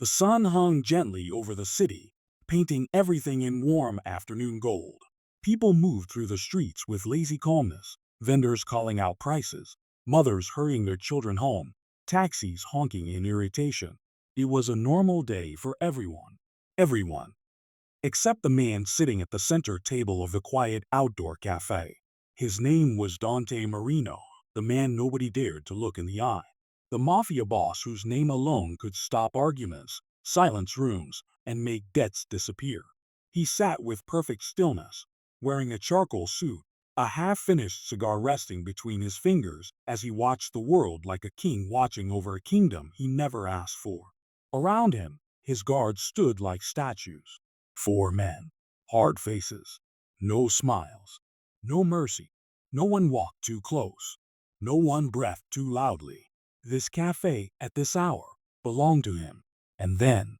The sun hung gently over the city, painting everything in warm afternoon gold. People moved through the streets with lazy calmness, vendors calling out prices, mothers hurrying their children home, taxis honking in irritation. It was a normal day for everyone. Everyone, except the man sitting at the center table of the quiet outdoor cafe. His name was Dante Marino, the man nobody dared to look in the eye. The mafia boss whose name alone could stop arguments, silence rooms, and make debts disappear. He sat with perfect stillness, wearing a charcoal suit, a half-finished cigar resting between his fingers as he watched the world like a king watching over a kingdom he never asked for. Around him, his guards stood like statues. 4 men, hard faces, no smiles, no mercy. No one walked too close. No one breathed too loudly. This cafe, at this hour, belonged to him. And then,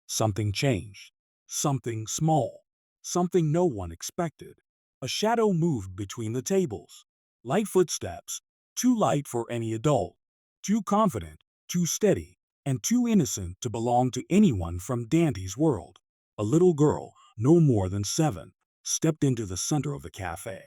something changed. Something small. Something no one expected. A shadow moved between the tables. Light footsteps, too light for any adult, too confident, too steady, and too innocent to belong to anyone from Dandy's world. A little girl, no more than 7, stepped into the center of the cafe.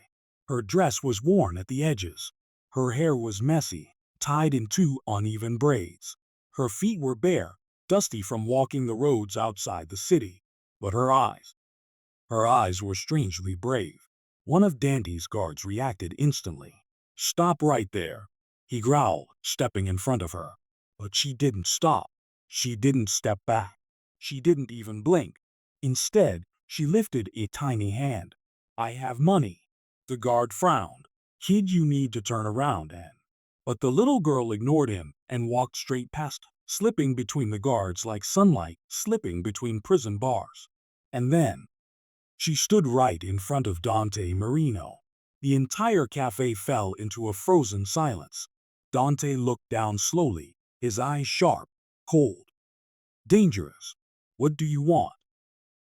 Her dress was worn at the edges. Her hair was messy, tied in 2 uneven braids. Her feet were bare, dusty from walking the roads outside the city. But her eyes were strangely brave. One of Dandy's guards reacted instantly. "Stop right there," he growled, stepping in front of her. But she didn't stop. She didn't step back. She didn't even blink. Instead, she lifted a tiny hand. "I have money." The guard frowned. "Kid, you need to turn around and—" But the little girl ignored him and walked straight past, slipping between the guards like sunlight slipping between prison bars. And then, she stood right in front of Dante Marino. The entire cafe fell into a frozen silence. Dante looked down slowly, his eyes sharp, cold, dangerous. "What do you want?"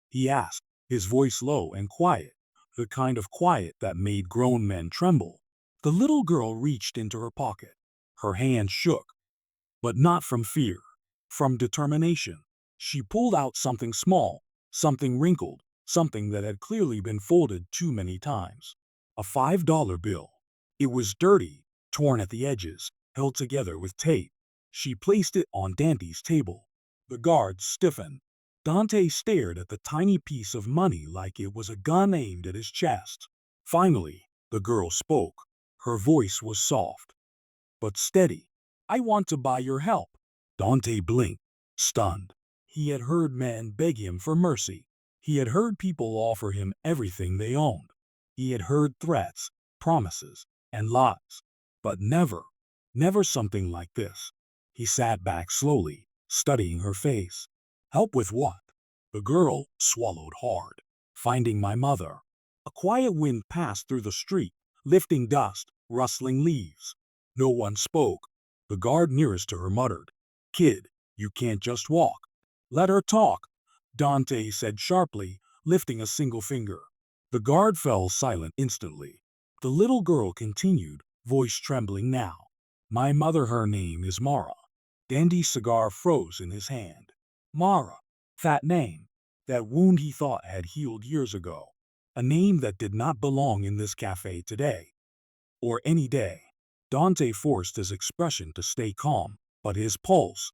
he asked, his voice low and quiet, the kind of quiet that made grown men tremble. The little girl reached into her pocket. Her hand shook, but not from fear, from determination. She pulled out something small, something wrinkled, something that had clearly been folded too many times. A $5 bill. It was dirty, torn at the edges, held together with tape. She placed it on Dante's table. The guard stiffened. Dante stared at the tiny piece of money like it was a gun aimed at his chest. Finally, the girl spoke. Her voice was soft, but steady. "I want to buy your help." Dante blinked, stunned. He had heard men beg him for mercy. He had heard people offer him everything they owned. He had heard threats, promises, and lies. But never something like this. He sat back slowly, studying her face. "Help with what?" The girl swallowed hard. "Finding my mother." A quiet wind passed through the street, lifting dust, rustling leaves. No one spoke. The guard nearest to her muttered, "Kid, you can't just walk." "Let her talk," Dante said sharply, lifting a single finger. The guard fell silent instantly. The little girl continued, voice trembling now. "My mother, her name is Mara." Dandy's cigar froze in his hand. Mara. That name. That wound he thought had healed years ago. A name that did not belong in this cafe today. Or any day. Dante forced his expression to stay calm, but his pulse,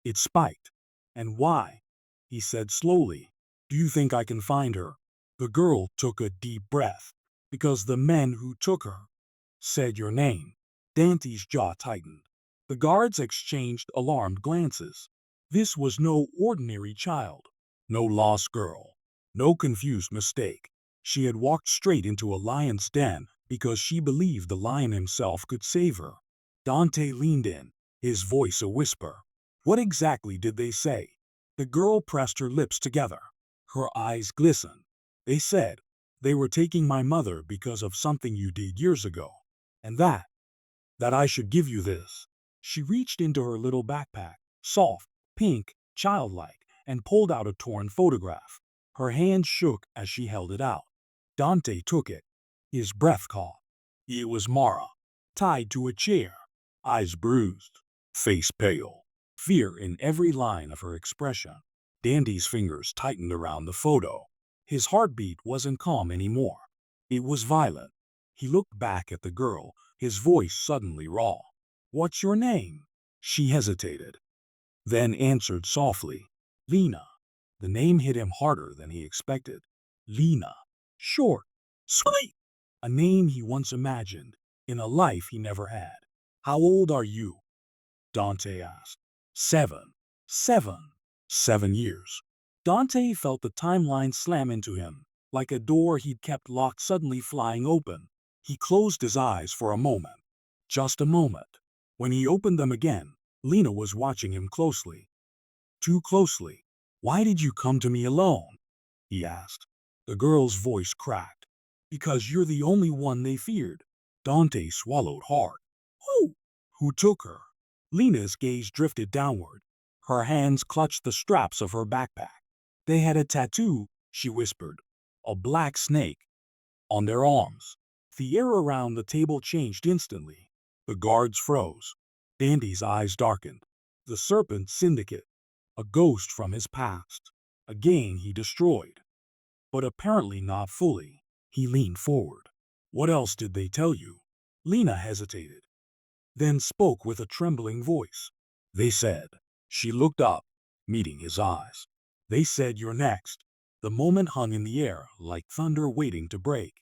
it spiked. "And why?" he said slowly. "Do you think I can find her?" The girl took a deep breath. "Because the men who took her said your name." Dante's jaw tightened. The guards exchanged alarmed glances. This was no ordinary child. No lost girl. No confused mistake. She had walked straight into a lion's den because she believed the lion himself could save her. Dante leaned in, his voice a whisper. "What exactly did they say?" The girl pressed her lips together. Her eyes glistened. "They said they were taking my mother because of something you did years ago. And that I should give you this." She reached into her little backpack, soft, pink, childlike, and pulled out a torn photograph. Her hand shook as she held it out. Dante took it. His breath caught. It was Mara, tied to a chair, eyes bruised, face pale, fear in every line of her expression. Dandy's fingers tightened around the photo. His heartbeat wasn't calm anymore. It was violent. He looked back at the girl, his voice suddenly raw. "What's your name?" She hesitated, then answered softly, "Lena." The name hit him harder than he expected. Lena. Short. Sweet. A name he once imagined, in a life he never had. "How old are you?" Dante asked. 7. 7. 7 years. Dante felt the timeline slam into him, like a door he'd kept locked suddenly flying open. He closed his eyes for a moment. Just a moment. When he opened them again, Lena was watching him closely. Too closely. "Why did you come to me alone?" he asked. The girl's voice cracked. "Because you're the only one they feared." Dante swallowed hard. "Who?" "Who took her?" Lena's gaze drifted downward. Her hands clutched the straps of her backpack. "They had a tattoo," she whispered. "A black snake. On their arms." The air around the table changed instantly. The guards froze. Dandy's eyes darkened. The Serpent Syndicate. A ghost from his past. A gang he destroyed. But apparently not fully. He leaned forward. "What else did they tell you?" Lena hesitated, then spoke with a trembling voice. "They said." She looked up, meeting his eyes. "They said you're next." The moment hung in the air like thunder waiting to break.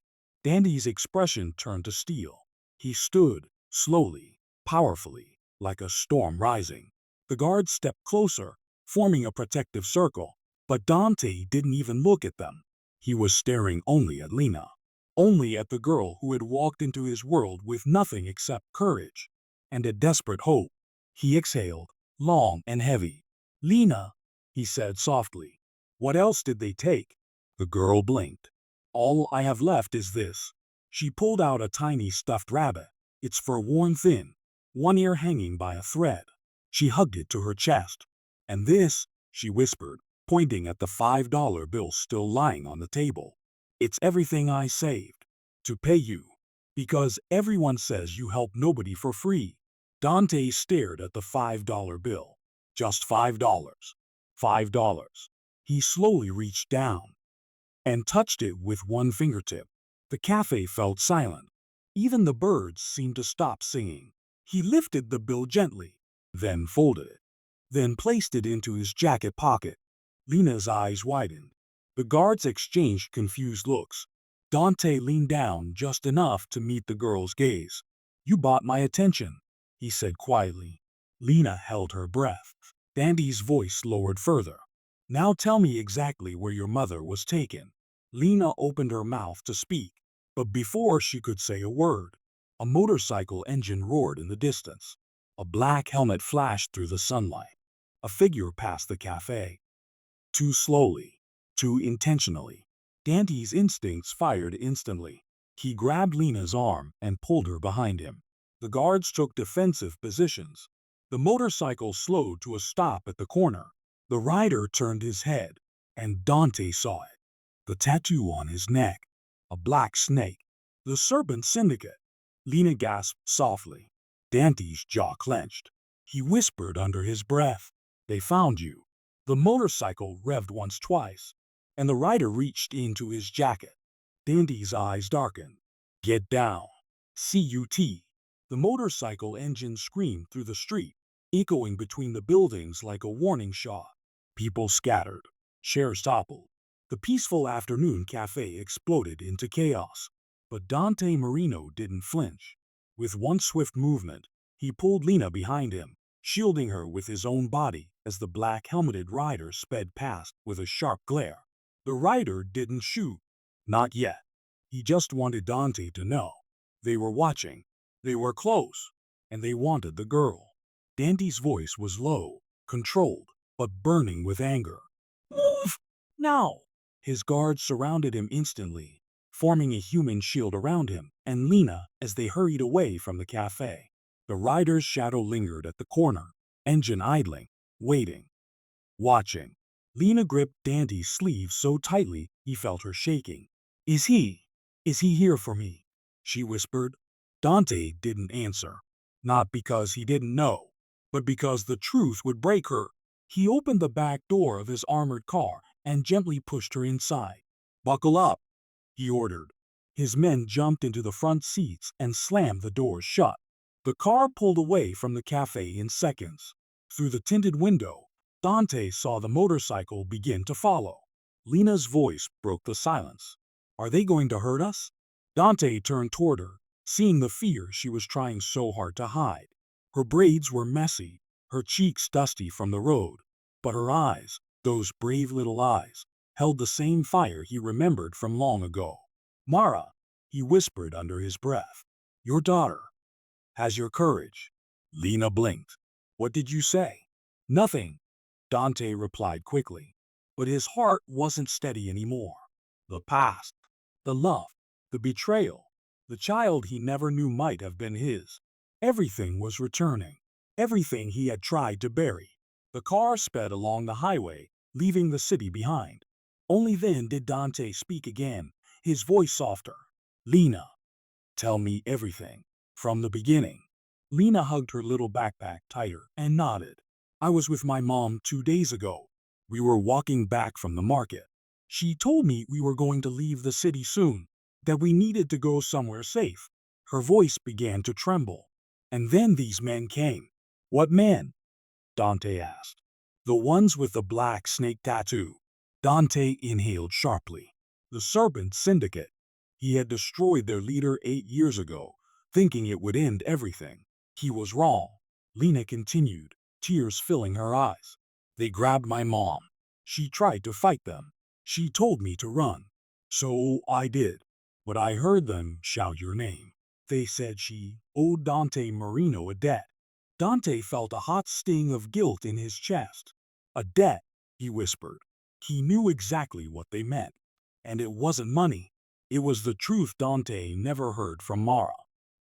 Dandy's expression turned to steel. He stood, slowly, powerfully, like a storm rising. The guards stepped closer, forming a protective circle, but Dante didn't even look at them. He was staring only at Lena, only at the girl who had walked into his world with nothing except courage and a desperate hope. He exhaled, long and heavy. "Lena," he said softly. "What else did they take?" The girl blinked. "All I have left is this." She pulled out a tiny stuffed rabbit, its fur worn thin, one ear hanging by a thread. She hugged it to her chest. "And this," she whispered, pointing at the $5 bill still lying on the table. "It's everything I saved. To pay you. Because everyone says you help nobody for free." Dante stared at the $5 bill. Just $5. $5. He slowly reached down and touched it with one fingertip. The cafe felt silent. Even the birds seemed to stop singing. He lifted the bill gently, then folded it, then placed it into his jacket pocket. Lena's eyes widened. The guards exchanged confused looks. Dante leaned down just enough to meet the girl's gaze. "You bought my attention," he said quietly. Lena held her breath. Dandy's voice lowered further. "Now tell me exactly where your mother was taken." Lena opened her mouth to speak, but before she could say a word, a motorcycle engine roared in the distance. A black helmet flashed through the sunlight. A figure passed the cafe. Too slowly, too intentionally. Dandy's instincts fired instantly. He grabbed Lena's arm and pulled her behind him. The guards took defensive positions. The motorcycle slowed to a stop at the corner. The rider turned his head, and Dante saw it. The tattoo on his neck. A black snake. The Serpent Syndicate. Lena gasped softly. Dante's jaw clenched. He whispered under his breath, "They found you." The motorcycle revved once twice, and the rider reached into his jacket. Dandy's eyes darkened. "Get down." CUT. The motorcycle engine screamed through the street, echoing between the buildings like a warning shot. People scattered. Chairs toppled. The peaceful afternoon cafe exploded into chaos. But Dante Marino didn't flinch. With one swift movement, he pulled Lena behind him, shielding her with his own body as the black-helmeted rider sped past with a sharp glare. The rider didn't shoot. Not yet. He just wanted Dante to know. They were watching. They were close. And they wanted the girl. Dante's voice was low, controlled, but burning with anger. "Move! Now!" His guards surrounded him instantly, forming a human shield around him and Lena as they hurried away from the cafe. The rider's shadow lingered at the corner, engine idling, waiting, watching. Lena gripped Dante's sleeve so tightly he felt her shaking. Is he here for me?" she whispered. Dante didn't answer. Not because he didn't know, but because the truth would break her. He opened the back door of his armored car and gently pushed her inside. "Buckle up," he ordered. His men jumped into the front seats and slammed the doors shut. The car pulled away from the cafe in seconds. Through the tinted window, Dante saw the motorcycle begin to follow. Lena's voice broke the silence. "Are they going to hurt us?" Dante turned toward her, seeing the fear she was trying so hard to hide. Her braids were messy, her cheeks dusty from the road, but her eyes, those brave little eyes, held the same fire he remembered from long ago. "Mara," he whispered under his breath, "your daughter has your courage." Lena blinked. "What did you say?" "Nothing," Dante replied quickly, but his heart wasn't steady anymore. The past, the love, the betrayal, the child he never knew might have been his. Everything was returning, everything he had tried to bury. The car sped along the highway, leaving the city behind. Only then did Dante speak again, his voice softer. "Lena, tell me everything, from the beginning." Lena hugged her little backpack tighter and nodded. "I was with my mom 2 days ago. We were walking back from the market. She told me we were going to leave the city soon, that we needed to go somewhere safe." Her voice began to tremble. "And then these men came." "What men?" Dante asked. "The ones with the black snake tattoo." Dante inhaled sharply. "The Serpent Syndicate." He had destroyed their leader 8 years ago, thinking it would end everything. He was wrong. Lena continued, tears filling her eyes. "They grabbed my mom. She tried to fight them. She told me to run. So I did. But I heard them shout your name. They said she owed Dante Marino a debt." Dante felt a hot sting of guilt in his chest. "A debt," he whispered. He knew exactly what they meant. And it wasn't money. It was the truth Dante never heard from Mara.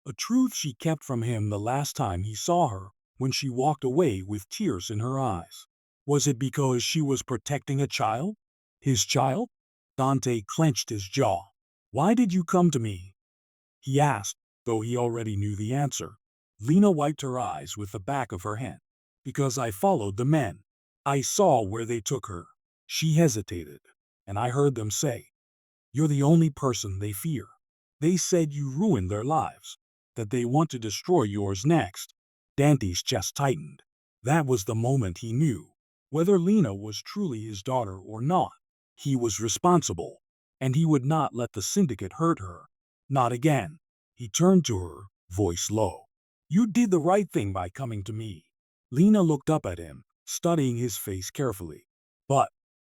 A truth she kept from him the last time he saw her, when she walked away with tears in her eyes. Was it because she was protecting a child? His child? Dante clenched his jaw. "Why did you come to me?" he asked, though he already knew the answer. Lena wiped her eyes with the back of her hand. "Because I followed the men. I saw where they took her." She hesitated, and I heard them say, "You're the only person they fear." They said you ruined their lives, that they want to destroy yours next. Dante's chest tightened. That was the moment he knew. Whether Lena was truly his daughter or not, he was responsible, and he would not let the syndicate hurt her. Not again. He turned to her, voice low. "You did the right thing by coming to me." Lena looked up at him, studying his face carefully. "But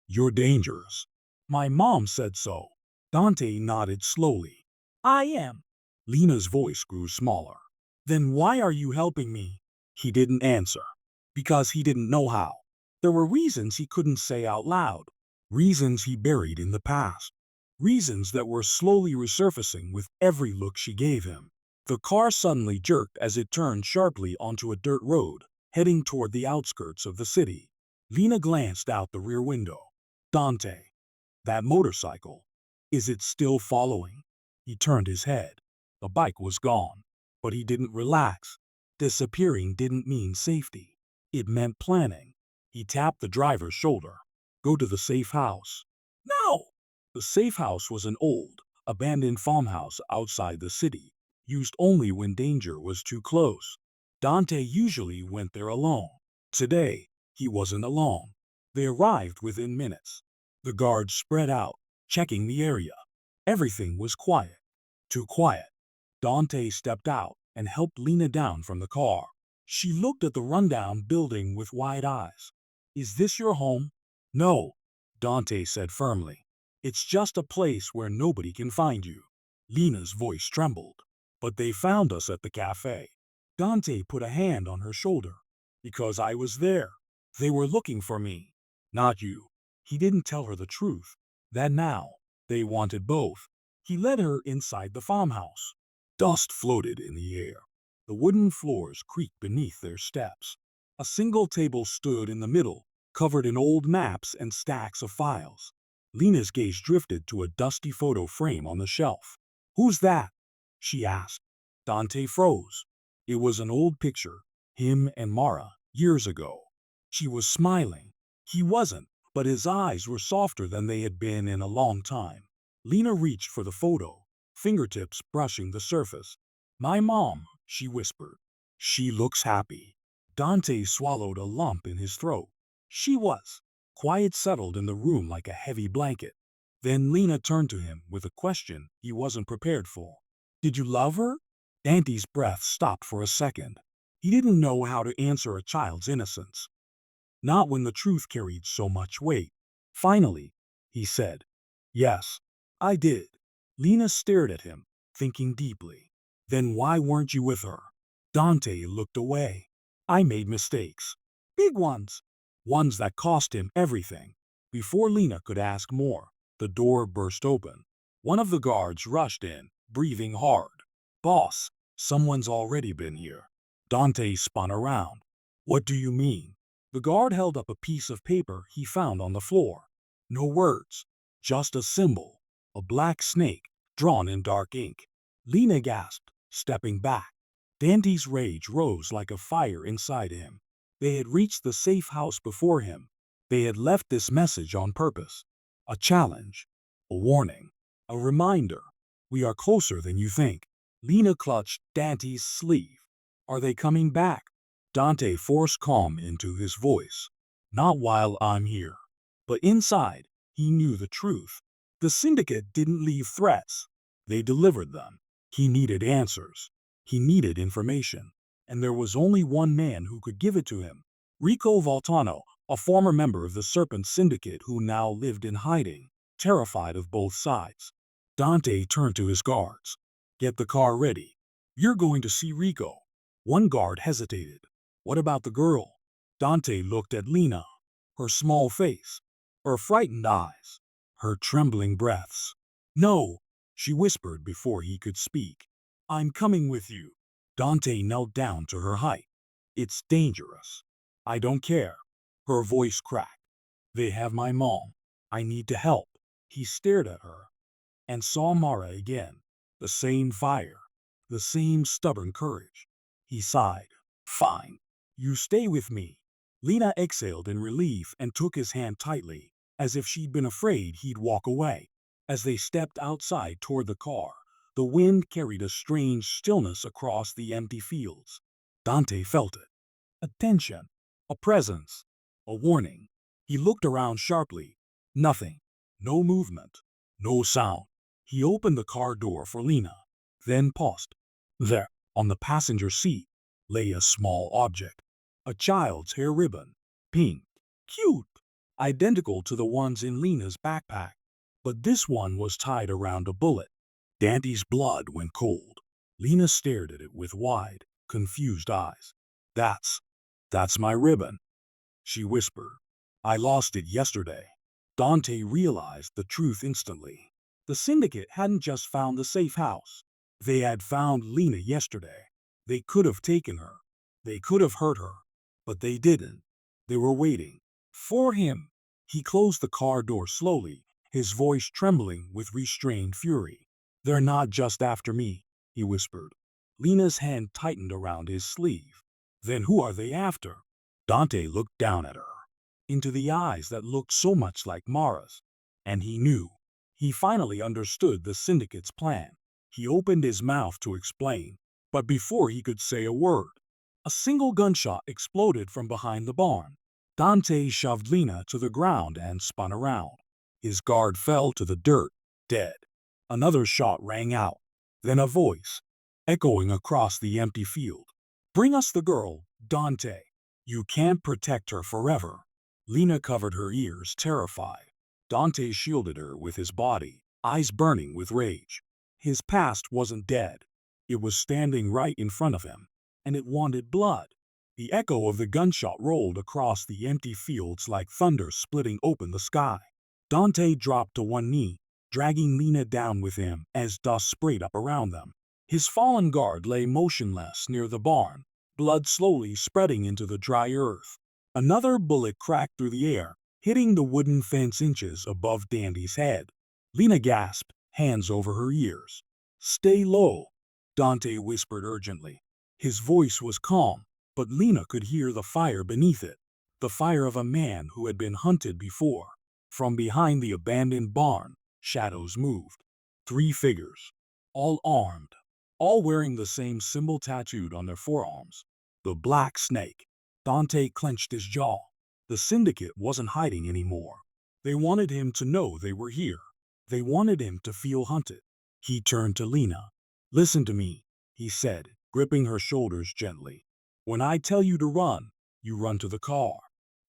you're dangerous." "My mom said so." Dante nodded slowly. "I am." Lena's voice grew smaller. "Then why are you helping me?" He didn't answer. Because he didn't know how. There were reasons he couldn't say out loud. Reasons he buried in the past. Reasons that were slowly resurfacing with every look she gave him. The car suddenly jerked as it turned sharply onto a dirt road, heading toward the outskirts of the city. Lena glanced out the rear window. "Dante, that motorcycle. Is it still following?" He turned his head. The bike was gone, but he didn't relax. Disappearing didn't mean safety. It meant planning. He tapped the driver's shoulder. "Go to the safe house." "No!" The safe house was an old, abandoned farmhouse outside the city, used only when danger was too close. Dante usually went there alone. Today, he wasn't alone. They arrived within minutes. The guards spread out, checking the area. Everything was quiet. Too quiet. Dante stepped out and helped Lena down from the car. She looked at the rundown building with wide eyes. "Is this your home?" "No," Dante said firmly. "It's just a place where nobody can find you." Lena's voice trembled. "But they found us at the cafe." Dante put a hand on her shoulder. "Because I was there. They were looking for me, not you." He didn't tell her the truth. That now, they wanted both. He led her inside the farmhouse. Dust floated in the air. The wooden floors creaked beneath their steps. A single table stood in the middle, covered in old maps and stacks of files. Lena's gaze drifted to a dusty photo frame on the shelf. "Who's that?" she asked. Dante froze. It was an old picture, him and Mara, Years ago. She was smiling. He wasn't, but his eyes were softer than they had been in a long time. Lena reached for the photo, fingertips brushing the surface. My mom, she whispered. She looks happy. Dante swallowed a lump in his throat. She was. Quiet settled in the room like a heavy blanket. Then Lena turned to him with a question he wasn't prepared for. Did you love her? Dante's breath stopped for a second. He didn't know how to answer a child's innocence. Not when the truth carried so much weight. Finally, he said, yes, I did. Lena stared at him, thinking deeply. Then why weren't you with her? Dante looked away. I made mistakes. Big ones. Ones that cost him everything. Before Lena could ask more, the door burst open. One of the guards rushed in, breathing hard. Boss, someone's already been here. Dante spun around. What do you mean? The guard held up a piece of paper he found on the floor. No words, just a symbol, a black snake drawn in dark ink. Lena gasped, stepping back. Dante's rage rose like a fire inside him. They had reached the safe house before him. They had left this message on purpose. A challenge, a warning, a reminder. We are closer than you think. Lena clutched Dante's sleeve. Are they coming back? Dante forced calm into his voice. Not while I'm here. But inside, he knew the truth. The syndicate didn't leave threats. They delivered them. He needed answers. He needed information. And there was only one man who could give it to him. Rico Voltano, a former member of the Serpent Syndicate who now lived in hiding, terrified of both sides. Dante turned to his guards. Get the car ready. You're going to see Rico. One guard hesitated. What about the girl? Dante looked at Lena. Her small face. Her frightened eyes. Her trembling breaths. No, she whispered before he could speak. I'm coming with you. Dante knelt down to her height. It's dangerous. I don't care. Her voice cracked. They have my mom. I need to help. He stared at her and saw Mara again. The same fire. The same stubborn courage. He sighed. Fine. You stay with me. Lena exhaled in relief and took his hand tightly, as if she'd been afraid he'd walk away. As they stepped outside toward the car, the wind carried a strange stillness across the empty fields. Dante felt it. A tension, a presence, a warning. He looked around sharply. Nothing. No movement. No sound. He opened the car door for Lena, then paused. There, on the passenger seat, lay a small object. A child's hair ribbon. Pink. Cute. Identical to the ones in Lena's backpack. But this one was tied around a bullet. Dante's blood went cold. Lena stared at it with wide, confused eyes. That's my ribbon, she whispered. I lost it yesterday. Dante realized the truth instantly. The syndicate hadn't just found the safe house. They had found Lena yesterday. They could have taken her. They could have hurt her. But they didn't. They were waiting. For him. He closed the car door slowly, his voice trembling with restrained fury. They're not just after me, he whispered. Lena's hand tightened around his sleeve. Then who are they after? Dante looked down at her, into the eyes that looked so much like Mara's. And he knew. He finally understood the syndicate's plan. He opened his mouth to explain, but before he could say a word, a single gunshot exploded from behind the barn. Dante shoved Lena to the ground and spun around. His guard fell to the dirt, dead. Another shot rang out, then a voice, echoing across the empty field. Bring us the girl, Dante. You can't protect her forever. Lena covered her ears, terrified. Dante shielded her with his body, eyes burning with rage. His past wasn't dead. It was standing right in front of him, and it wanted blood. The echo of the gunshot rolled across the empty fields like thunder splitting open the sky. Dante dropped to one knee, dragging Lena down with him as dust sprayed up around them. His fallen guard lay motionless near the barn, blood slowly spreading into the dry earth. Another bullet cracked through the air, hitting the wooden fence inches above Dante's head. Lena gasped, hands over her ears. Stay low, Dante whispered urgently. His voice was calm, but Lena could hear the fire beneath it, the fire of a man who had been hunted before. From behind the abandoned barn, shadows moved. 3 figures, all armed, all wearing the same symbol tattooed on their forearms. The Black Snake. Dante clenched his jaw. The syndicate wasn't hiding anymore. They wanted him to know they were here. They wanted him to feel hunted. He turned to Lena. "Listen to me," he said, gripping her shoulders gently. "When I tell you to run, you run to the car.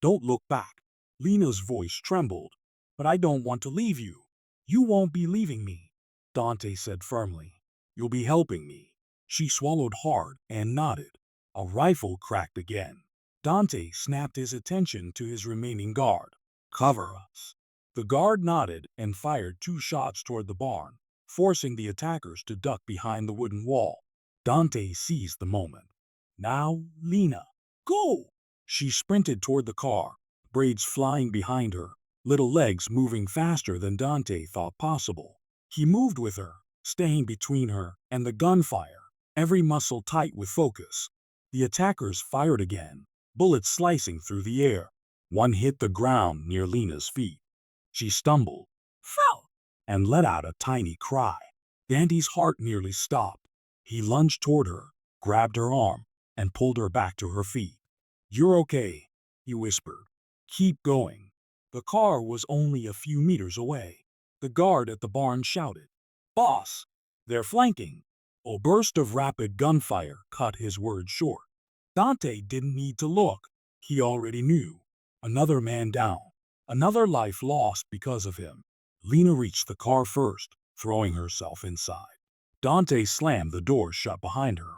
Don't look back." Lena's voice trembled. "But I don't want to leave you." "You won't be leaving me," Dante said firmly. "You'll be helping me." She swallowed hard and nodded. A rifle cracked again. Dante snapped his attention to his remaining guard. "Cover us." The guard nodded and fired 2 shots toward the barn, forcing the attackers to duck behind the wooden wall. Dante seized the moment. "Now, Lena, go!" She sprinted toward the car, braids flying behind her, little legs moving faster than Dante thought possible. He moved with her, staying between her and the gunfire, every muscle tight with focus. The attackers fired again, bullets slicing through the air. One hit the ground near Lena's feet. She stumbled, fell, and let out a tiny cry. Dante's heart nearly stopped. He lunged toward her, grabbed her arm, and pulled her back to her feet. "You're okay," he whispered. "Keep going." The car was only a few meters away. The guard at the barn shouted, "Boss, they're flanking." A burst of rapid gunfire cut his words short. Dante didn't need to look. He already knew. Another man down. Another life lost because of him. Lena reached the car first, throwing herself inside. Dante slammed the door shut behind her.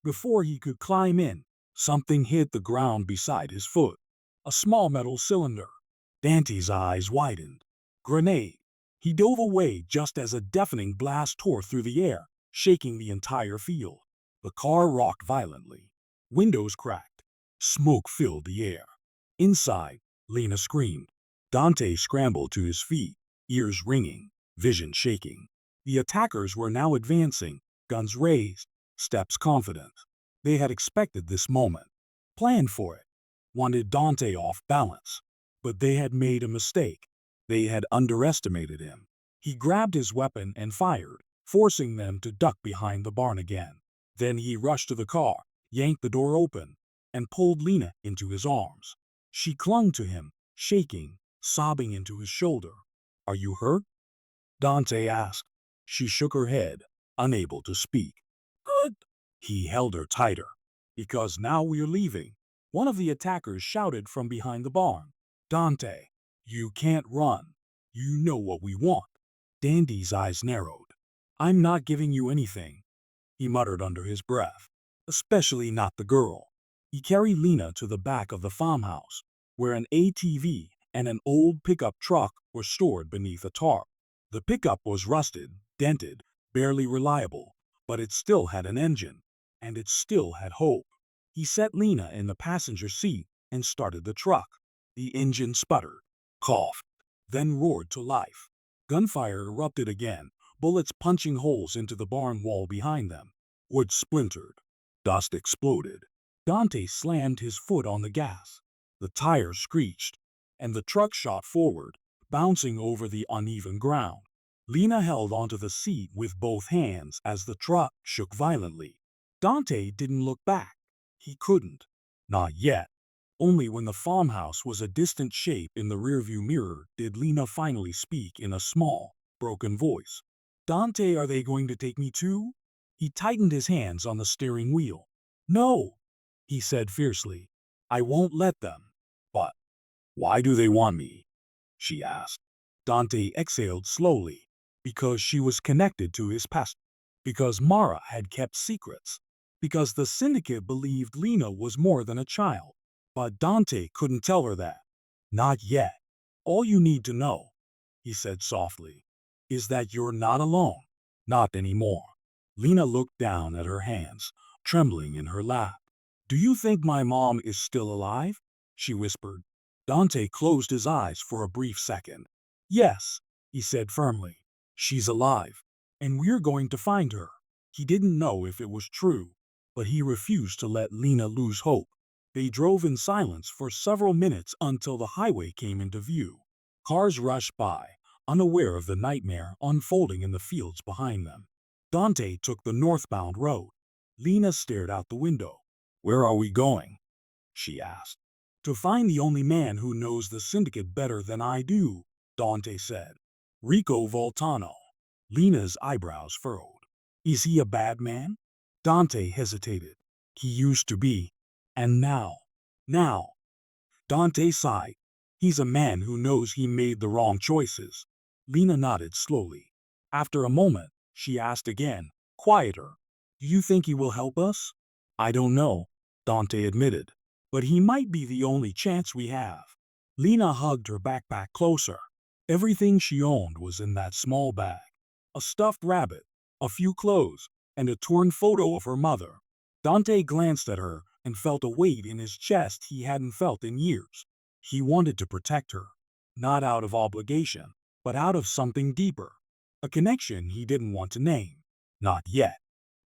Before he could climb in, something hit the ground beside his foot. A small metal cylinder. Dante's eyes widened. Grenade. He dove away just as a deafening blast tore through the air, shaking the entire field. The car rocked violently. Windows cracked. Smoke filled the air. Inside, Lena screamed. Dante scrambled to his feet, ears ringing, vision shaking. The attackers were now advancing, guns raised, steps confident. They had expected this moment, planned for it, wanted Dante off balance. But they had made a mistake. They had underestimated him. He grabbed his weapon and fired, forcing them to duck behind the barn again. Then he rushed to the car, yanked the door open, and pulled Lena into his arms. She clung to him, shaking, sobbing into his shoulder. "Are you hurt?" Dante asked. She shook her head, unable to speak. "Good." He held her tighter. "Because now we're leaving," one of the attackers shouted from behind the barn. "Dante, you can't run. You know what we want." Dante's eyes narrowed. "I'm not giving you anything," he muttered under his breath. "Especially not the girl." He carried Lena to the back of the farmhouse, where an ATV and an old pickup truck were stored beneath a tarp. The pickup was rusted, dented, barely reliable, but it still had an engine, and it still had hope. He set Lena in the passenger seat and started the truck. The engine sputtered, coughed, then roared to life. Gunfire erupted again, bullets punching holes into the barn wall behind them. Wood splintered. Dust exploded. Dante slammed his foot on the gas. The tires screeched, and the truck shot forward, bouncing over the uneven ground. Lena held onto the seat with both hands as the truck shook violently. Dante didn't look back. He couldn't. Not yet. Only when the farmhouse was a distant shape in the rearview mirror did Lena finally speak in a small, broken voice. "Dante, are they going to take me too?" He tightened his hands on the steering wheel. "No," he said fiercely. "I won't let them." "But why do they want me?" she asked. Dante exhaled slowly. Because she was connected to his past. Because Mara had kept secrets. Because the syndicate believed Lena was more than a child. But Dante couldn't tell her that. "Not yet. All you need to know," he said softly, "is that you're not alone. Not anymore." Lena looked down at her hands, trembling in her lap. "Do you think my mom is still alive?" she whispered. Dante closed his eyes for a brief second. "Yes," he said firmly. "She's alive, and we're going to find her." He didn't know if it was true, but he refused to let Lena lose hope. They drove in silence for several minutes until the highway came into view. Cars rushed by, unaware of the nightmare unfolding in the fields behind them. Dante took the northbound road. Lena stared out the window. "Where are we going?" she asked. "To find the only man who knows the syndicate better than I do," Dante said. "Rico Voltano." Lena's eyebrows furrowed. "Is he a bad man?" Dante hesitated. "He used to be. And now." "Now." Dante sighed. "He's a man who knows he made the wrong choices." Lena nodded slowly. After a moment, she asked again, quieter, "Do you think he will help us?" "I don't know," Dante admitted. "But he might be the only chance we have." Lena hugged her backpack closer. Everything she owned was in that small bag. A stuffed rabbit, a few clothes, and a torn photo of her mother. Dante glanced at her and felt a weight in his chest he hadn't felt in years. He wanted to protect her, not out of obligation, but out of something deeper. A connection he didn't want to name. Not yet.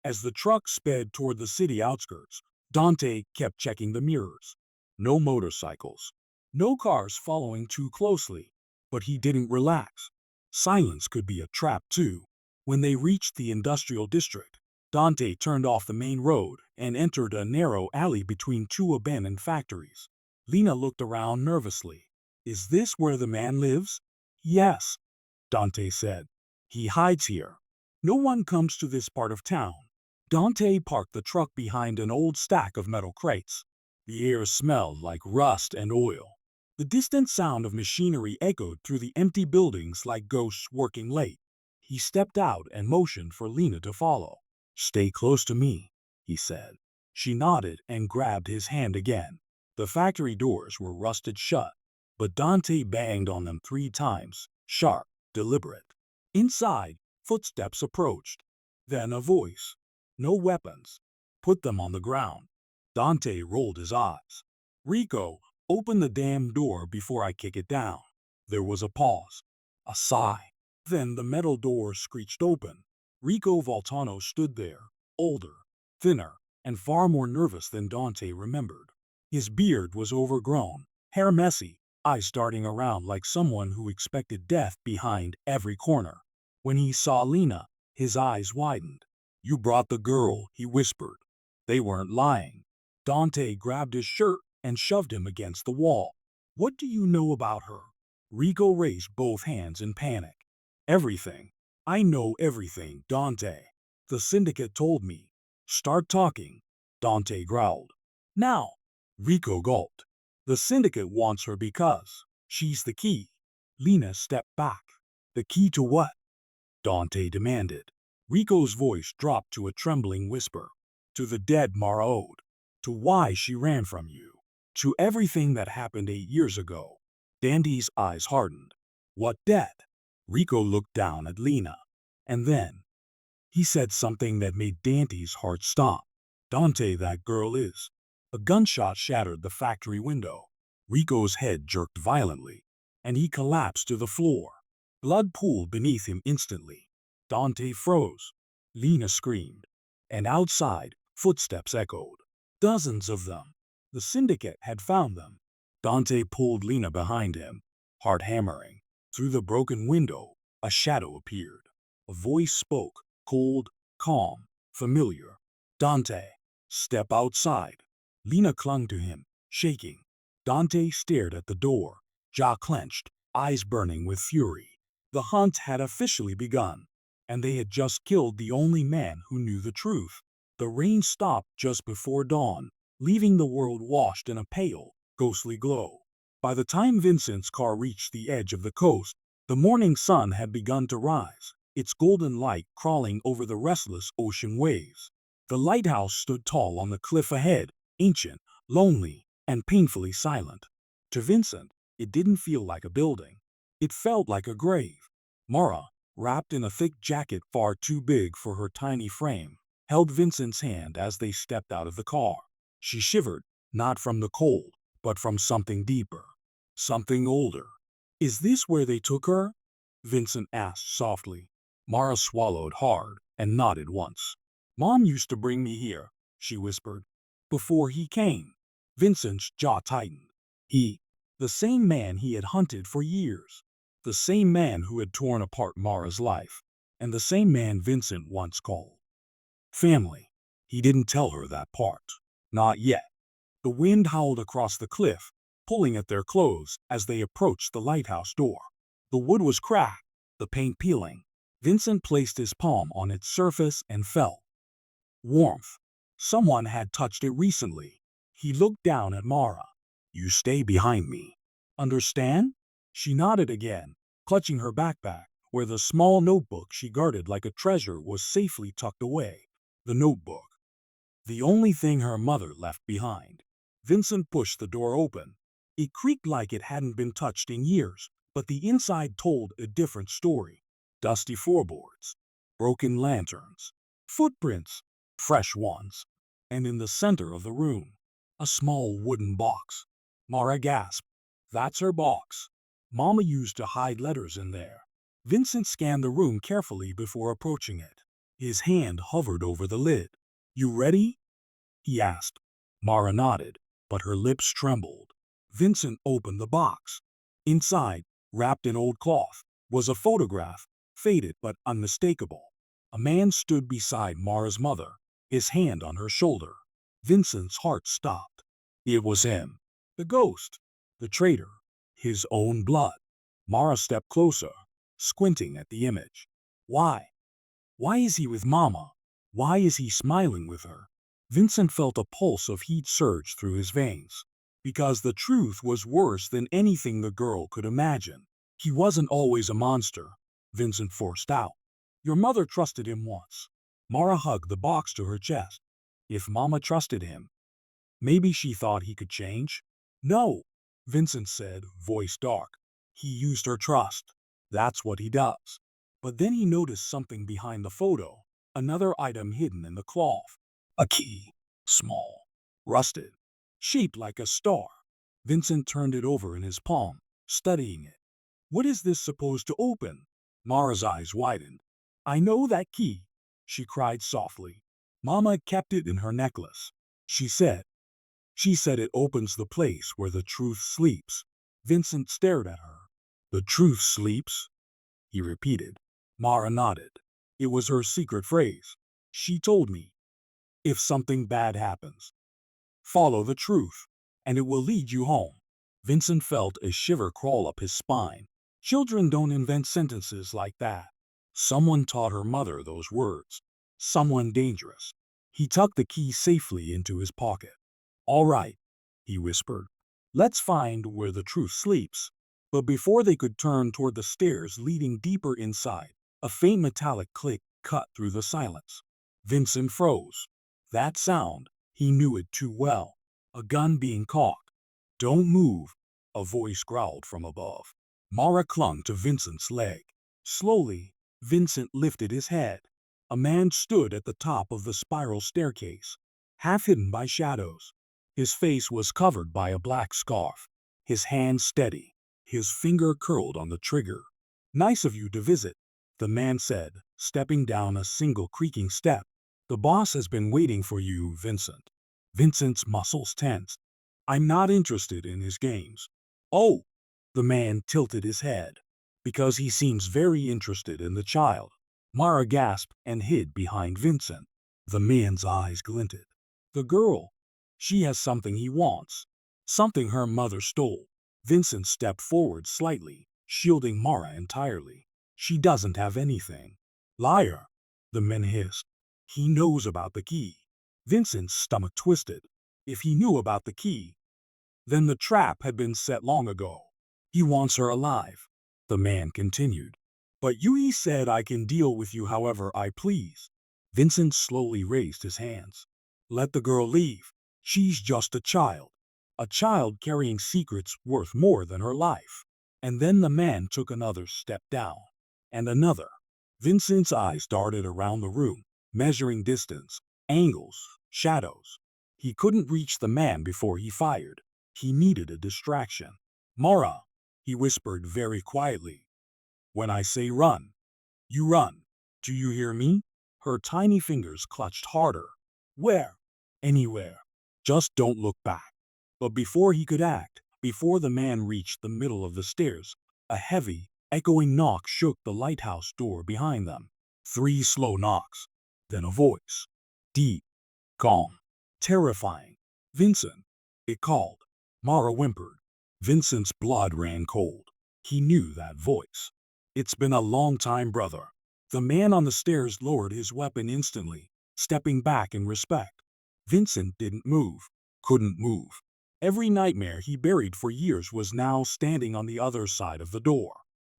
As the truck sped toward the city outskirts, Dante kept checking the mirrors. No motorcycles. No cars following too closely. But he didn't relax. Silence could be a trap too. When they reached the industrial district, Dante turned off the main road and entered a narrow alley between two abandoned factories. Lena looked around nervously. "Is this where the man lives?" "Yes," Dante said. "He hides here. No one comes to this part of town." Dante parked the truck behind an old stack of metal crates. The air smelled like rust and oil. The distant sound of machinery echoed through the empty buildings like ghosts working late. He stepped out and motioned for Lena to follow. "Stay close to me," he said. She nodded and grabbed his hand again. The factory doors were rusted shut, but Dante banged on them 3 times, sharp, deliberate. Inside, footsteps approached. Then a voice. "No weapons. Put them on the ground." Dante rolled his eyes. "Rico, open the damn door before I kick it down." There was a pause. A sigh. Then the metal door screeched open. Rico Voltano stood there, older, thinner, and far more nervous than Dante remembered. His beard was overgrown, hair messy, eyes darting around like someone who expected death behind every corner. When he saw Lena, his eyes widened. "You brought the girl," he whispered. They weren't lying. Dante grabbed his shirt and shoved him against the wall. "What do you know about her?" Rico raised both hands in panic. "Everything. I know everything, Dante. The syndicate told me." "Start talking," Dante growled. "Now." Rico gulped. "The syndicate wants her because she's the key." Lena stepped back. "The key to what?" Dante demanded. Rico's voice dropped to a trembling whisper. "To the dead Mara owed. To why she ran from you. To everything that happened 8 years ago." Dante's eyes hardened. "What dead?" Rico looked down at Lena. And then he said something that made Dante's heart stop. "Dante, that girl is." A gunshot shattered the factory window. Rico's head jerked violently, and he collapsed to the floor. Blood pooled beneath him instantly. Dante froze. Lena screamed. And outside, footsteps echoed. Dozens of them. The syndicate had found them. Dante pulled Lena behind him, heart hammering. Through the broken window, a shadow appeared. A voice spoke, cold, calm, familiar. "Dante, step outside." Lena clung to him, shaking. Dante stared at the door, jaw clenched, eyes burning with fury. The hunt had officially begun, and they had just killed the only man who knew the truth. The rain stopped just before dawn, leaving the world washed in a pale, ghostly glow. By the time Vincent's car reached the edge of the coast, the morning sun had begun to rise, its golden light crawling over the restless ocean waves. The lighthouse stood tall on the cliff ahead, ancient, lonely, and painfully silent. To Vincent, it didn't feel like a building. It felt like a grave. Mara, wrapped in a thick jacket far too big for her tiny frame, held Vincent's hand as they stepped out of the car. She shivered, not from the cold, but from something deeper, something older. "Is this where they took her?" Vincent asked softly. Mara swallowed hard and nodded once. "Mom used to bring me here," she whispered, "before he came." Vincent's jaw tightened. The same man he had hunted for years. The same man who had torn apart Mara's life. And the same man Vincent once called family. He didn't tell her that part. Not yet. The wind howled across the cliff, pulling at their clothes as they approached the lighthouse door. The wood was cracked, the paint peeling. Vincent placed his palm on its surface and felt warmth. Someone had touched it recently. He looked down at Mara. You stay behind me. Understand? She nodded again, clutching her backpack, where the small notebook she guarded like a treasure was safely tucked away. The notebook. The only thing her mother left behind. Vincent pushed the door open. It creaked like it hadn't been touched in years, but the inside told a different story. Dusty floorboards, broken lanterns, footprints, fresh ones, and in the center of the room, a small wooden box. Mara gasped. That's her box. Mama used to hide letters in there. Vincent scanned the room carefully before approaching it. His hand hovered over the lid. You ready? He asked. Mara nodded, but her lips trembled. Vincent opened the box. Inside, wrapped in old cloth, was a photograph, faded but unmistakable. A man stood beside Mara's mother, his hand on her shoulder. Vincent's heart stopped. It was him. The ghost. The traitor. His own blood. Mara stepped closer, squinting at the image. Why? Why is he with Mama? Why is he smiling with her? Vincent felt a pulse of heat surge through his veins. Because the truth was worse than anything the girl could imagine. He wasn't always a monster, Vincent forced out. Your mother trusted him once. Mara hugged the box to her chest. If Mama trusted him, maybe she thought he could change? No, Vincent said, voice dark. He used her trust. That's what he does. But then he noticed something behind the photo, another item hidden in the cloth. A key. Small. Rusted. Shaped like a star. Vincent turned it over in his palm, studying it. What is this supposed to open? Mara's eyes widened. I know that key, she cried softly. Mama kept it in her necklace. She said it opens the place where the truth sleeps. Vincent stared at her. The truth sleeps? He repeated. Mara nodded. It was her secret phrase. She told me, if something bad happens, follow the truth, and it will lead you home. Vincent felt a shiver crawl up his spine. Children don't invent sentences like that. Someone taught her mother those words. Someone dangerous. He tucked the key safely into his pocket. All right, he whispered. Let's find where the truth sleeps. But before they could turn toward the stairs leading deeper inside, a faint metallic click cut through the silence. Vincent froze. That sound, he knew it too well. A gun being cocked. Don't move, a voice growled from above. Mara clung to Vincent's leg. Slowly, Vincent lifted his head. A man stood at the top of the spiral staircase, half hidden by shadows. His face was covered by a black scarf, his hand steady, his finger curled on the trigger. Nice of you to visit, the man said, stepping down a single creaking step. The boss has been waiting for you, Vincent. Vincent's muscles tensed. I'm not interested in his games. Oh, the man tilted his head. Because he seems very interested in the child. Mara gasped and hid behind Vincent. The man's eyes glinted. The girl. She has something he wants. Something her mother stole. Vincent stepped forward slightly, shielding Mara entirely. She doesn't have anything. Liar, the man hissed. He knows about the key. Vincent's stomach twisted. If he knew about the key, then the trap had been set long ago. He wants her alive, the man continued. But Yui said I can deal with you however I please. Vincent slowly raised his hands. Let the girl leave. She's just a child carrying secrets worth more than her life. And then the man took another step down, and another. Vincent's eyes darted around the room, measuring distance, angles, shadows. He couldn't reach the man before he fired. He needed a distraction. Mara, he whispered very quietly. When I say run, you run. Do you hear me? Her tiny fingers clutched harder. Where? Anywhere. Just don't look back. But before he could act, before the man reached the middle of the stairs, a heavy, echoing knock shook the lighthouse door behind them. 3 slow knocks. Then a voice. Deep, calm, terrifying. Vincent, it called. Mara whimpered. Vincent's blood ran cold. He knew that voice. It's been a long time, brother. The man on the stairs lowered his weapon instantly, stepping back in respect. Vincent didn't move, couldn't move. Every nightmare he buried for years was now standing on the other side of the door.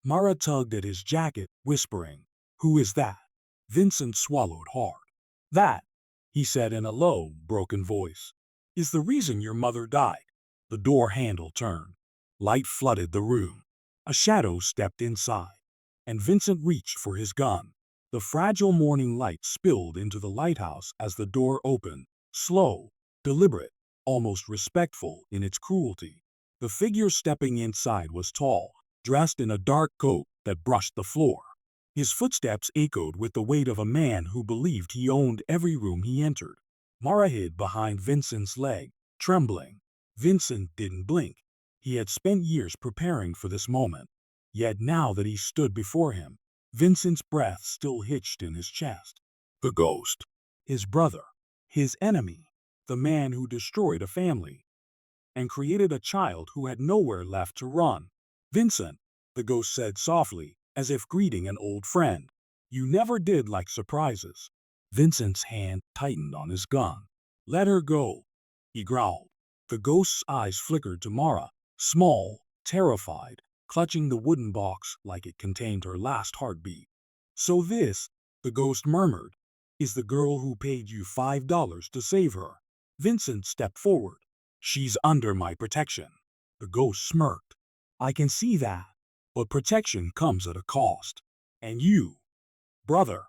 Mara tugged at his jacket, whispering, "Who is that?" Vincent swallowed hard. "That," he said in a low, broken voice, "is the reason your mother died." The door handle turned. Light flooded the room. A shadow stepped inside, and Vincent reached for his gun. The fragile morning light spilled into the lighthouse as the door opened, slow, deliberate, almost respectful in its cruelty. The figure stepping inside was tall, dressed in a dark coat that brushed the floor. His footsteps echoed with the weight of a man who believed he owned every room he entered. Mara hid behind Vincent's leg, trembling. Vincent didn't blink. He had spent years preparing for this moment. Yet now that he stood before him, Vincent's breath still hitched in his chest. The ghost. His brother. His enemy. The man who destroyed a family and created a child who had nowhere left to run. "Vincent," the ghost said softly, as if greeting an old friend. "You never did like surprises." Vincent's hand tightened on his gun. "Let her go," he growled. The ghost's eyes flickered to Mara, small, terrified, clutching the wooden box like it contained her last heartbeat. "So this," the ghost murmured, "is the girl who paid you $5 to save her." Vincent stepped forward. "She's under my protection." The ghost smirked. "I can see that. But protection comes at a cost. And you, brother,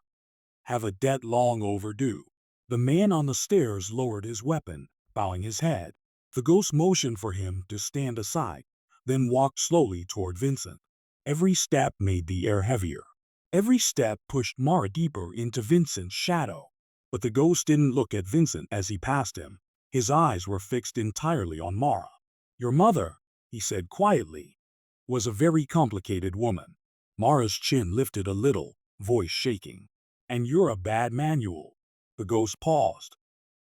have a debt long overdue." The man on the stairs lowered his weapon, bowing his head. The ghost motioned for him to stand aside, then walked slowly toward Vincent. Every step made the air heavier. Every step pushed Mara deeper into Vincent's shadow. But the ghost didn't look at Vincent as he passed him. His eyes were fixed entirely on Mara. "Your mother," he said quietly, "was a very complicated woman." Mara's chin lifted a little, voice shaking. "And you're a bad manual." The ghost paused,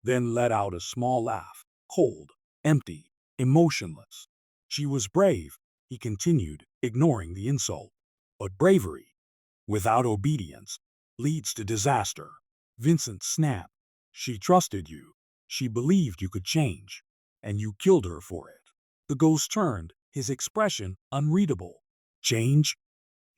then let out a small laugh, cold, empty, emotionless. "She was brave," he continued, ignoring the insult. "But bravery, without obedience, leads to disaster." Vincent snapped. "She trusted you. She believed you could change. And you killed her for it." The ghost turned, his expression unreadable. "Change?"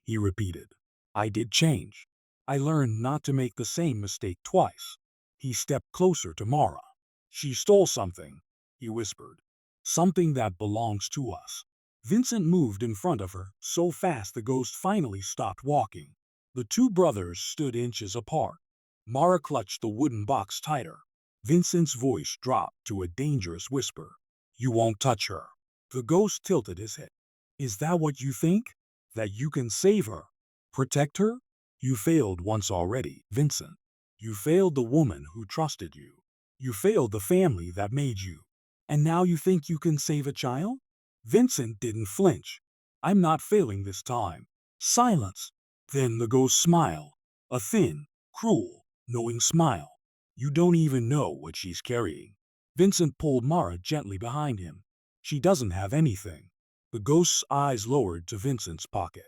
he repeated. "I did change. I learned not to make the same mistake twice." He stepped closer to Mara. "She stole something," he whispered. "Something that belongs to us." Vincent moved in front of her, so fast the ghost finally stopped walking. The two brothers stood inches apart. Mara clutched the wooden box tighter. Vincent's voice dropped to a dangerous whisper. "You won't touch her." The ghost tilted his head. "Is that what you think? That you can save her? Protect her? You failed once already, Vincent. You failed the woman who trusted you. You failed the family that made you. And now you think you can save a child?" Vincent didn't flinch. "I'm not failing this time." Silence. Then the ghost smiled. A thin, cruel, knowing smile. "You don't even know what she's carrying." Vincent pulled Mara gently behind him. "She doesn't have anything." The ghost's eyes lowered to Vincent's pocket.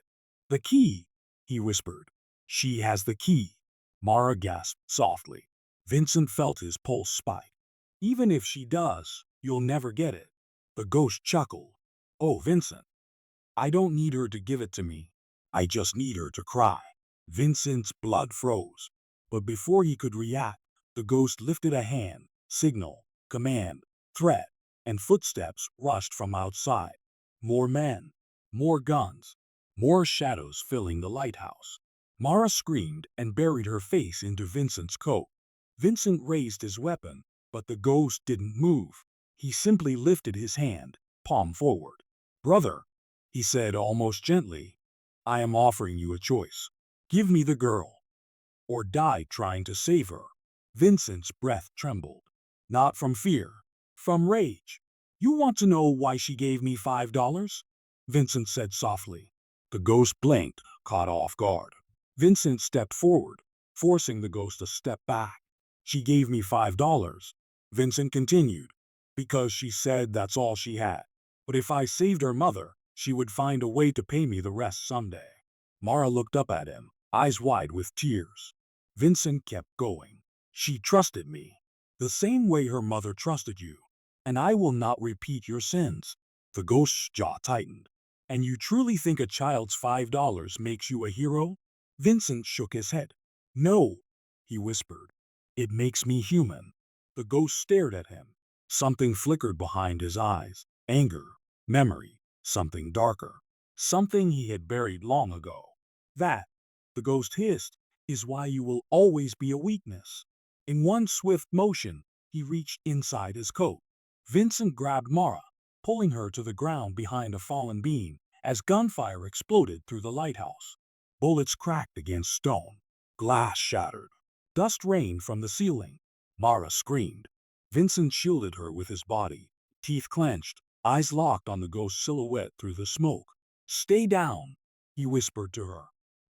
"The key," he whispered. "She has the key." Mara gasped softly. Vincent felt his pulse spike. "Even if she does, you'll never get it." The ghost chuckled. "Oh, Vincent, I don't need her to give it to me. I just need her to cry." Vincent's blood froze. But before he could react, the ghost lifted a hand, signal, command, threat, and footsteps rushed from outside. More men, more guns, more shadows filling the lighthouse. Mara screamed and buried her face into Vincent's coat. Vincent raised his weapon, but the ghost didn't move. He simply lifted his hand, palm forward. "Brother," he said almost gently, "I am offering you a choice. Give me the girl, or die trying to save her." Vincent's breath trembled. Not from fear, from rage. You want to know why she gave me $5? Vincent said softly. The ghost blinked, caught off guard. Vincent stepped forward, forcing the ghost to step back. She gave me $5, Vincent continued, because she said that's all she had. But if I saved her mother, she would find a way to pay me the rest someday. Mara looked up at him, eyes wide with tears. Vincent kept going. She trusted me, the same way her mother trusted you. And I will not repeat your sins. The ghost's jaw tightened. And you truly think a child's $5 makes you a hero? Vincent shook his head. No, he whispered. It makes me human. The ghost stared at him. Something flickered behind his eyes. Anger, memory, something darker. Something he had buried long ago. That, the ghost hissed, is why you will always be a weakness. In one swift motion, he reached inside his coat. Vincent grabbed Mara, pulling her to the ground behind a fallen beam as gunfire exploded through the lighthouse. Bullets cracked against stone. Glass shattered. Dust rained from the ceiling. Mara screamed. Vincent shielded her with his body, teeth clenched, eyes locked on the ghost's silhouette through the smoke. Stay down, he whispered to her.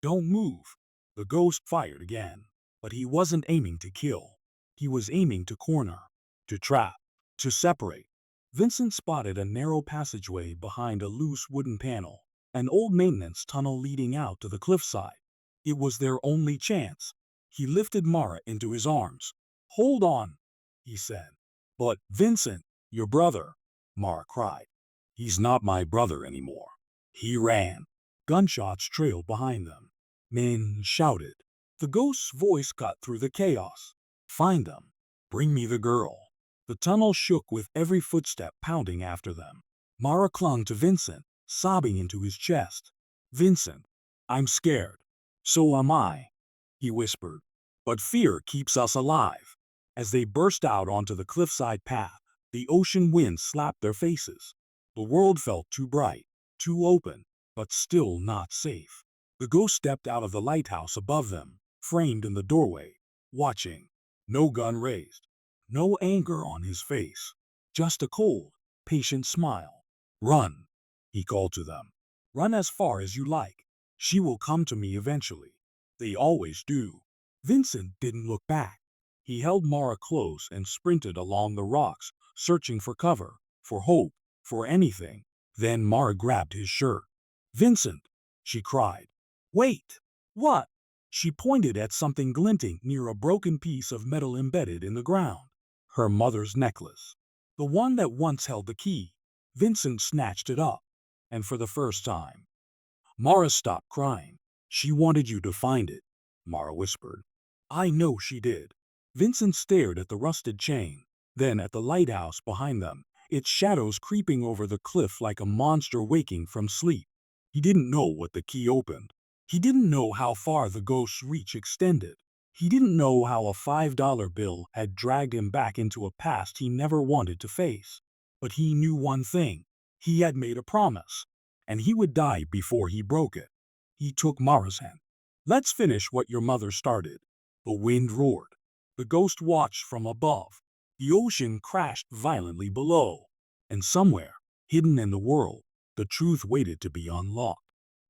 Don't move. The ghost fired again, but he wasn't aiming to kill. He was aiming to corner, to trap, to separate. Vincent spotted a narrow passageway behind a loose wooden panel, an old maintenance tunnel leading out to the cliffside. It was their only chance. He lifted Mara into his arms. Hold on, he said. But Vincent, your brother, Mara cried. He's not my brother anymore. He ran. Gunshots trailed behind them. Men shouted. The ghost's voice cut through the chaos. Find them. Bring me the girl. The tunnel shook with every footstep pounding after them. Mara clung to Vincent, sobbing into his chest. Vincent, I'm scared. So am I, he whispered. But fear keeps us alive. As they burst out onto the cliffside path, the ocean wind slapped their faces. The world felt too bright, too open, but still not safe. The ghost stepped out of the lighthouse above them, framed in the doorway, watching. No gun raised. No anger on his face. Just a cold, patient smile. Run, he called to them. Run as far as you like. She will come to me eventually. They always do. Vincent didn't look back. He held Mara close and sprinted along the rocks, searching for cover, for hope, for anything. Then Mara grabbed his shirt. Vincent, she cried. Wait! What? She pointed at something glinting near a broken piece of metal embedded in the ground. Her mother's necklace. The one that once held the key. Vincent snatched it up. And for the first time, Mara stopped crying. She wanted you to find it, Mara whispered. I know she did. Vincent stared at the rusted chain, then at the lighthouse behind them, its shadows creeping over the cliff like a monster waking from sleep. He didn't know what the key opened. He didn't know how far the ghost's reach extended. He didn't know how a $5 bill had dragged him back into a past he never wanted to face. But he knew one thing. He had made a promise, and he would die before he broke it. He took Mara's hand. Let's finish what your mother started. The wind roared. The ghost watched from above. The ocean crashed violently below. And somewhere, hidden in the world, the truth waited to be unlocked.